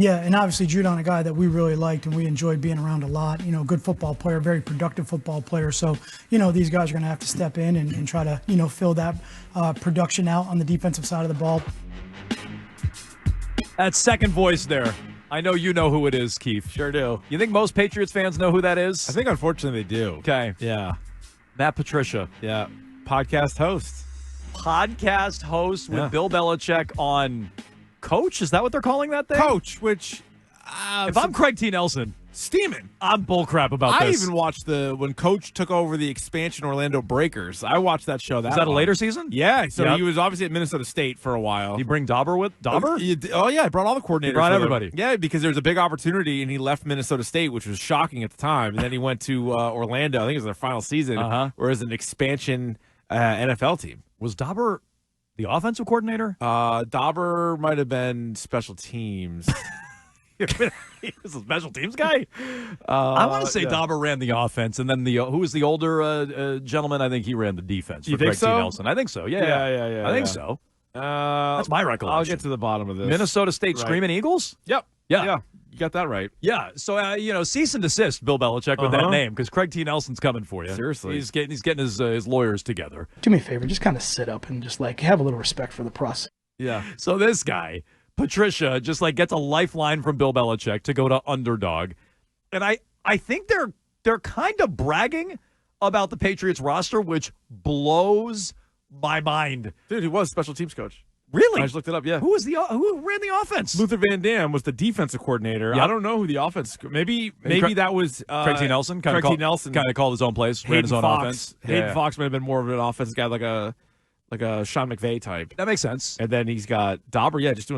Yeah, and obviously Judon, a guy that we really liked and we enjoyed being around a lot. Good football player, very productive football player. So, these guys are going to have to step in and try to, fill that production out on the defensive side of the ball. That second voice there. I know you know who it is, Keefe. Sure do. You think most Patriots fans know who that is? I think, unfortunately, they do. Okay. Yeah. Matt Patricia. Yeah. Podcast host. Podcast host with Bill Belichick on Coach? Is that what they're calling that thing? Coach, which... if I'm Craig T. Nelson, steaming. I'm bullcrap about this. I even watched when Coach took over the expansion Orlando Breakers. I watched that show. Was that a later season? Yeah. So he was obviously at Minnesota State for a while. Did he bring Dauber with? Dauber? Oh, yeah. He brought all the coordinators. He brought everybody. Yeah, because there was a big opportunity, and he left Minnesota State, which was shocking at the time. And then he went to Orlando. I think it was their final season, where it was an expansion NFL team. Was Dauber the offensive coordinator? Dauber might have been special teams. He was a special teams guy. I want to say Dauber ran the offense, and then who was the older gentleman? I think he ran the defense. You think Craig T. Nelson. I think so. Yeah. I think so. That's my recollection. I'll get to the bottom of this. Minnesota State Screaming Eagles. Yep. Yeah. You got that right. Yeah. So cease and desist, Bill Belichick, with that name, because Craig T. Nelson's coming for you. Seriously, he's getting his lawyers together. Do me a favor, just kind of sit up and just have a little respect for the process. Yeah. So this guy, Patricia, just gets a lifeline from Bill Belichick to go to Underdog, and I think they're kind of bragging about the Patriots roster, which blows my mind. Dude, he was special teams coach. Really? I just looked it up. Yeah. Who ran the offense? Luther Van Dam was the defensive coordinator. Yep. I don't know who the offense. Maybe that was Craig T. Nelson. Craig T. Nelson kind of called his own plays. Ran his own offense. Hayden Fox might have been more of an offensive guy, like a Sean McVay type. That makes sense. And then he's got Dauber. Yeah, just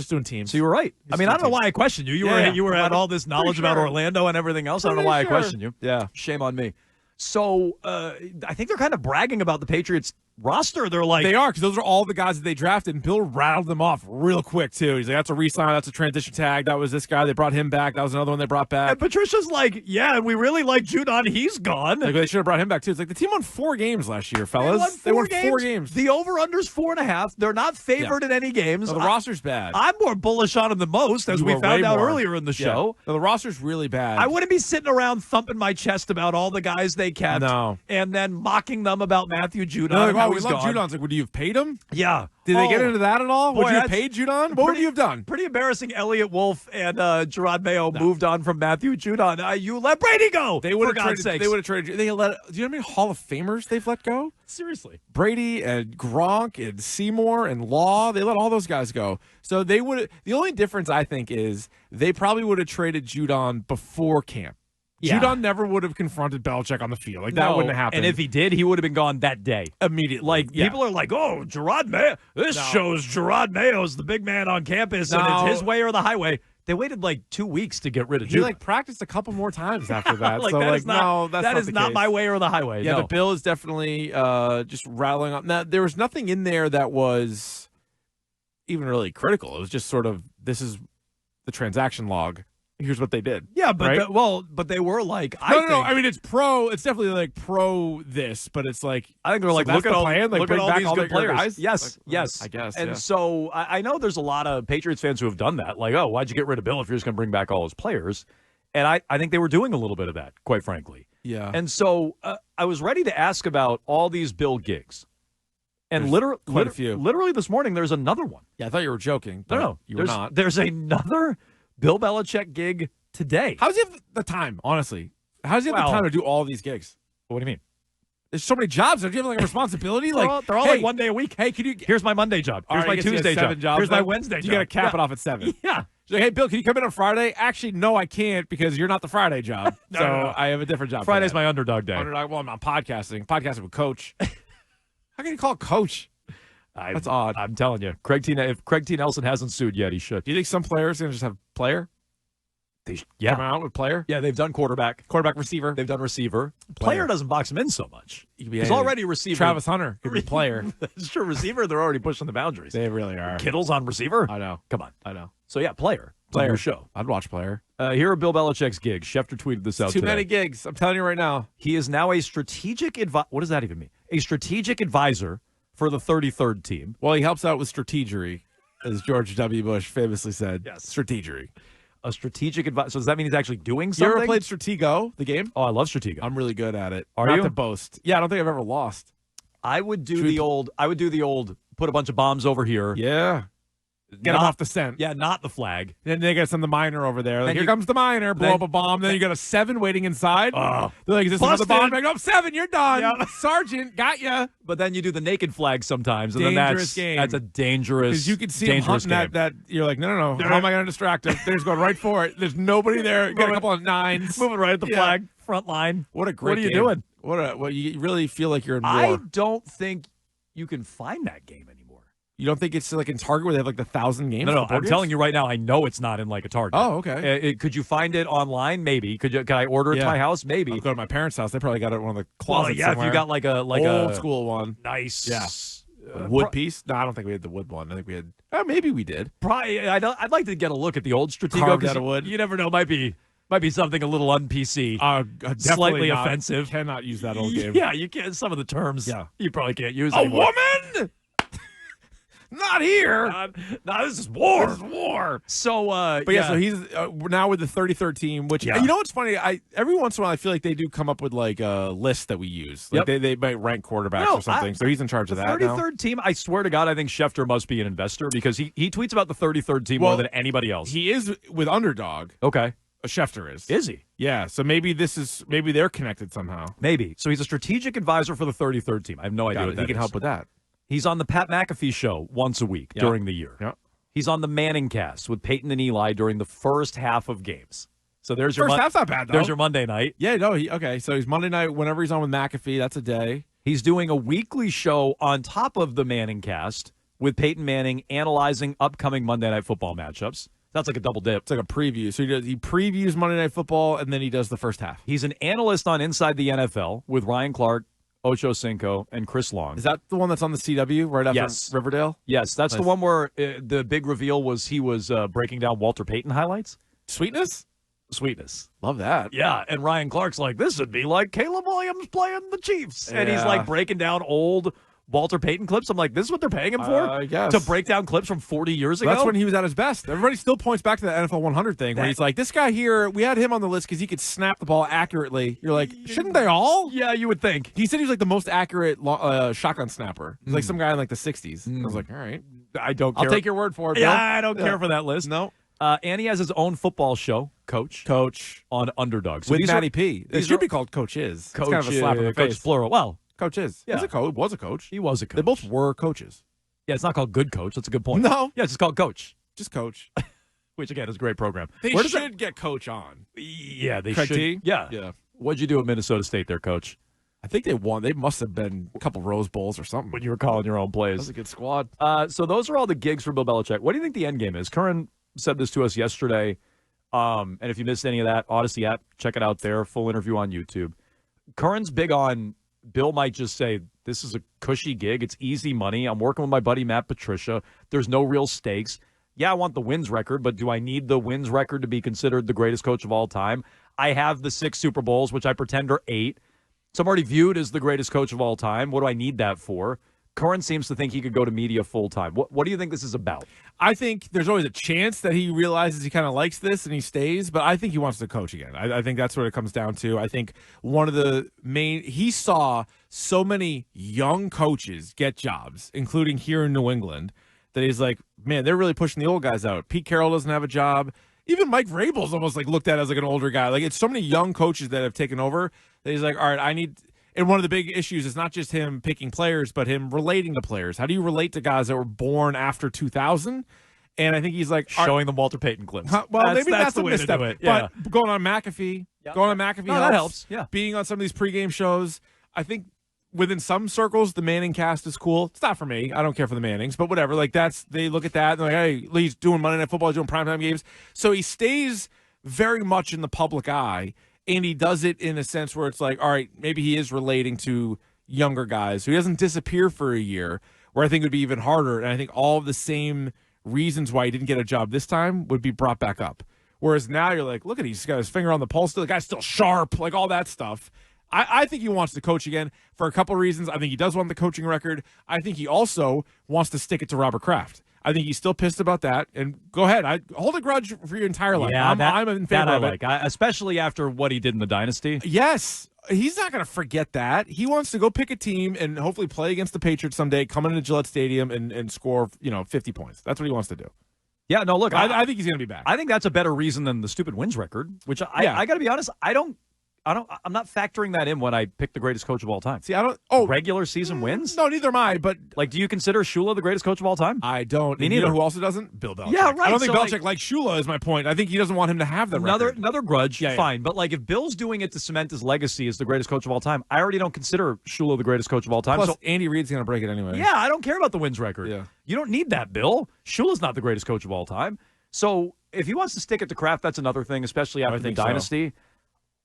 doing teams. So you were right. I don't know why I questioned you. You had all this knowledge about Orlando and everything else. I don't know why I questioned you. Yeah. Shame on me. So I think they're kind of bragging about the Patriots roster. They're like, they are, because those are all the guys that they drafted, and Bill rattled them off real quick too. He's like, that's a re-sign, that's a transition tag, that was this guy, they brought him back, that was another one they brought back. And Patricia's like, yeah, we really like Judon, he's gone. Like, they should have brought him back too. It's like the team won 4 games last year, fellas. They won 4 games. The over-under's 4.5. They're not favored in any games. No, the roster's bad. I'm more bullish on them than most, as we found out earlier in the show. No, the roster's really bad. I wouldn't be sitting around thumping my chest about all the guys they kept, and then mocking them about Matthew Judon. No, like, we love Judon. It's like, would you have paid him? Yeah. Did they get into that at all? Boy, would you have paid Judon? What would you have done? Pretty embarrassing. Elliott Wolf and Gerard Mayo moved on from Matthew Judon. You let Brady go. They would have traded. They would have traded. Do you know how many Hall of Famers they've let go? Seriously, Brady and Gronk and Seymour and Law. They let all those guys go. So they would. The only difference I think is they probably would have traded Judon before camp. Yeah. Judon never would have confronted Belichick on the field. That wouldn't have happened. And if he did, he would have been gone that day. Immediately. People are like, oh, Gerard Mayo. This shows Gerard Mayo's the big man on campus, and it's his way or the highway. They waited 2 weeks to get rid of Judon. He practiced a couple more times after that. That is not my way or the highway. Yeah, the bill is definitely just rattling up. Now, there was nothing in there that was even really critical. It was just sort of, this is the transaction log. Here's what they did. Yeah, but right? But they were like, no. I mean, it's pro. It's definitely pro this, but it's like, I think they're like, look at all, plan. Look at all these good players. Guys. Yes. I guess. And so I know there's a lot of Patriots fans who have done that. Like, oh, why'd you get rid of Bill if you're just going to bring back all his players? And I think they were doing a little bit of that, quite frankly. Yeah. And so I was ready to ask about all these Bill gigs. And literally this morning, there's another one. Yeah, I thought you were joking. No, you were not. There's another Bill Belichick gig today. How does he have the time, honestly? How does he have the time to do all these gigs? What do you mean? There's so many jobs. Do you have a responsibility? They're all 1 day a week. Hey, here's my Monday job. Here's my Tuesday job. Here's my Wednesday job. You got to cap it off at 7. Yeah. She's like, hey, Bill, can you come in on Friday? Actually, no, I can't, because you're not the Friday job. No. I have a different job. Friday's my underdog day. Well, I'm podcasting with Coach. How can you call Coach? That's odd. I'm telling you. If Craig T. Nelson hasn't sued yet, he should. Do you think some players are going to just have player? Come out with player? Yeah, they've done quarterback, receiver. They've done receiver. Player doesn't box him in so much. He's already receiver. Travis Hunter could be player. That's true. Receiver, they're already pushing the boundaries. They really are. Kittle's on receiver. I know. Come on. I know. So, yeah, player. Player show. I'd watch player. Here are Bill Belichick's gigs. Schefter tweeted this out today. Too many gigs. I'm telling you right now. He is now a strategic advisor. What does that even mean? A strategic advisor for the 33rd team. Well, he helps out with strategery. as George W. Bush famously said. Yes. Strategery. A strategic advice. So does that mean he's actually doing You something? ever played Stratego, the game? Oh, I love Stratego. I'm really good at it. Are Not you? to boast. Yeah, I don't think I've ever lost. I would do the old put a bunch of bombs over here. Yeah. Get them off the scent. Yeah, not the flag. Then they got send the miner over there. Like, Then here you- comes the miner. Blow then- up a bomb. Then you got a 7 waiting inside. Oh. They're like, is this another Busted. bomb? Like, oh, 7, you're done. Yeah. Sergeant, got ya. But then you do the naked flag sometimes, and Dangerous then game. that's a dangerous. Because you can see them dangerous hunting game. that. You're like, no. How am I going to distract them? They're just going right for it. There's nobody there. You got a couple of 9s. Moving right at the Yeah. flag front line. What a great What are you game. doing? What you really feel like you're in war. I don't think you can find that game anymore. You don't think it's like in Target where they have like the 1,000 games? No, I'm telling you right now, I know it's not in like a Target. Oh, okay. Could you find it online? Maybe. Could I order it to my house? Maybe. I'll go to my parents' house. They probably got it in one of the Well, closets yeah, somewhere. if you got like old a school one. nice, Yeah. Wood piece? No, I don't think we had the wood one. I think we had. Maybe we did. Probably. I'd like to get a look at the old Stratego Carved 'cause out of wood. You never know. Might be something a little un-PC. Definitely Slightly not. offensive. Cannot use that old game. Yeah, you can't. Some of the terms. Yeah. You probably can't use A anymore. woman? Not here. No, this is war. This is war. So, But yeah, so he's now with the 33rd team, which, Yeah. you know what's funny? Every once in a while, I feel like they do come up with like a list that we use. Like they might rank quarterbacks or something. So he's in charge of that now. 33rd team, I swear to God, I think Schefter must be an investor because he tweets about the 33rd team more than anybody else. He is with Underdog. Okay. Schefter is. Is he? Yeah, so maybe they're connected somehow. Maybe. So he's a strategic advisor for the 33rd team. I have no idea what that He can is. help with that. He's on the Pat McAfee show once a week during the year. Yep. He's on the Manning cast with Peyton and Eli during the first half of games. So there's your First half's not bad, though. There's your Monday night. Yeah, no, okay. So he's Monday night, whenever he's on with McAfee, that's a day. He's doing a weekly show on top of the Manning cast with Peyton Manning analyzing upcoming Monday Night Football matchups. That's like a double dip. It's like a preview. So he previews Monday Night Football, and then he does the first half. He's an analyst on Inside the NFL with Ryan Clark, Ocho Cinco, and Chris Long. Is that the one that's on the CW right after Riverdale? Yes, that's Nice. the one where the big reveal was he was breaking down Walter Payton highlights. Sweetness? Sweetness. Love that. Yeah, and Ryan Clark's like, this would be like Caleb Williams playing the Chiefs. And he's Yeah. like breaking down old Walter Payton clips. I'm like, this is what they're paying him for? I guess. To break down clips from 40 years ago? That's when he was at his best. Everybody still points back to the NFL 100 thing where he's like, this guy here, we had him on the list because he could snap the ball accurately. You're like, shouldn't they all? Yeah, you would think. He said he was like the most accurate shotgun snapper. He's like some guy in like the 60s. I was like, all right. I don't care. I'll take your word for it, Bill. Yeah, I don't care for that list. No. And he has his own football show, Coach on Underdog. So With these Matty are- P. It these should are- be called Coach Is. Coach, It's kind of a slap in the Coach face. plural. Well, Coach Is. Yeah. He's a coach. Was a coach. he was a coach. They both were coaches. Yeah, it's not called Good Coach. That's a good point. No. Yeah, it's just called Coach, Just coach. which again is a great program. They Where does should get Coach on. Yeah, they Craig should. T? Yeah. Yeah. What'd you do at Minnesota State there, Coach? I think they won. They must have been a couple Rose Bowls or something. When you were calling your own That was plays. a good squad. So those are all the gigs for Bill Belichick. What do you think the end game is? Curran said this to us yesterday. And if you missed any of that, Odyssey app, check it out there. Full interview on YouTube. Curran's big on Bill might just say, this is a cushy gig. It's easy money. I'm working with my buddy Matt Patricia. There's no real stakes. Yeah, I want the wins record, but do I need the wins record to be considered the greatest coach of all time? I have the 6 Super Bowls, which I pretend are 8. So I'm already viewed as the greatest coach of all time. What do I need that for? Curran seems to think he could go to media full time. What do you think this is about? I think there's always a chance that he realizes he kind of likes this and he stays, but I think he wants to coach again. I think that's what it comes down to. I think one of the main, he saw so many young coaches get jobs, including here in New England, that he's like, man, they're really pushing the old guys out. Pete Carroll doesn't have a job. Even Mike Vrabel's almost like looked at as like an older guy. Like it's so many young coaches that have taken over that he's like, all right, I need. And one of the big issues is not just him picking players, but him relating to players. How do you relate to guys that were born after 2000? And I think he's like Showing them Walter Payton clips. Well, maybe that's the a way to misstep. do it. Yeah. But going on McAfee, No, that helps. Yeah. Being on some of these pregame shows, I think within some circles, the Manning cast is cool. It's not for me. I don't care for the Mannings, but whatever. Like they look at that and they're like, hey, he's doing Monday Night Football, he's doing primetime games. So he stays very much in the public eye, and he does it in a sense where it's like, all right, maybe he is relating to younger guys. So he doesn't disappear for a year, where I think it would be even harder. And I think all of the same reasons why he didn't get a job this time would be brought back up. Whereas now you're like, look at he's got his finger on the pulse. The guy's still sharp, like all that stuff. I think he wants to coach again for a couple of reasons. I think he does want the coaching record. I think he also wants to stick it to Robert Kraft. I think he's still pissed about that. And go ahead. I hold a grudge for your entire life. Yeah, I'm in favor that of I it. like, especially after what he did in the dynasty. Yes. He's not going to forget that. He wants to go pick a team and hopefully play against the Patriots someday, come into Gillette Stadium and score, 50 points. That's what he wants to do. Yeah, no, look, I think he's going to be back. I think that's a better reason than the stupid wins record, which I got to be honest, I'm not factoring that in when I pick the greatest coach of all time. See, I don't. Oh, regular season wins? No, neither am I. But like, do you consider Shula the greatest coach of all time? I don't. Me and neither. You know who also doesn't? Bill Belichick. Yeah, right. I don't think So, Belichick likes Shula. Is my point. I think he doesn't want him to have the record. Another grudge. Yeah, fine, but like if Bill's doing it to cement his legacy as the greatest coach of all time, I already don't consider Shula the greatest coach of all time. Plus, so Andy Reid's going to break it anyway. yeah, I don't care about the wins record. Yeah. You don't need that, Bill. Shula's not the greatest coach of all time. So if he wants to stick it to Kraft, that's another thing, especially after the dynasty. So.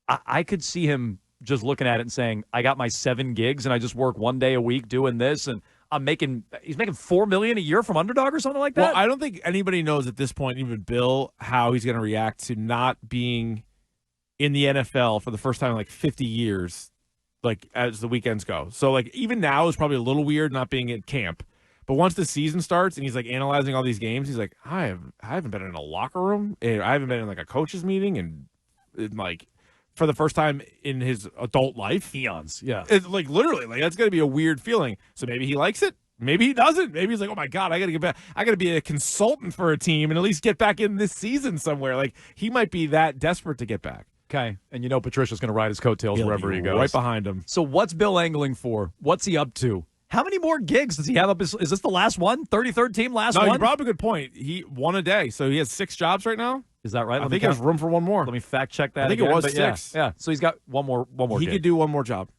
I could see him just looking at it and saying, I got my 7 gigs and I just work 1 day a week doing this, and he's making $4 million a year from Underdog or something like that. Well, I don't think anybody knows at this point, even Bill, how he's going to react to not being in the NFL for the first time in like 50 years, like as the weekends go. So like even now is probably a little weird not being at camp. But once the season starts and he's like analyzing all these games, he's like, I haven't been in a locker room, and I haven't been in like a coach's meeting, and like for the first time in his adult life. Eons, yeah. It's like literally, like that's going to be a weird feeling. So maybe he likes it. Maybe he doesn't. Maybe he's like, oh my God, I got to get back. I got to be a consultant for a team and at least get back in this season somewhere. Like he might be that desperate to get back. Okay. And Patricia's going to ride his coattails wherever he goes. Right behind him. So what's Bill angling for? What's he up to? How many more gigs does he have up? Is this the last one? 33rd team, last one? No, you brought up a good point. He won a day. So he has 6 jobs right now. Is that right? I think there's room for one more. Let me fact check that. I think again, it was but 6. Yeah. So he's got one more. He gig. could do one more job.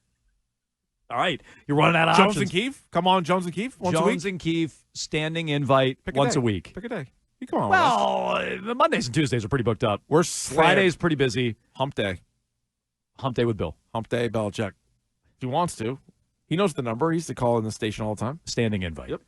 All right. You're running out of Jones options. and Keefe? Come on, Jones and Keefe. Once a week. Jones and Keefe, standing invite once a week. Pick a day. Come on. Well, the Mondays and Tuesdays are pretty booked up. We're Friday's pretty busy. Hump day. Hump day with Bill. Hump day, Belichick. If he wants to. He knows the number. He used to call in the station all the time. Standing invite. Yep.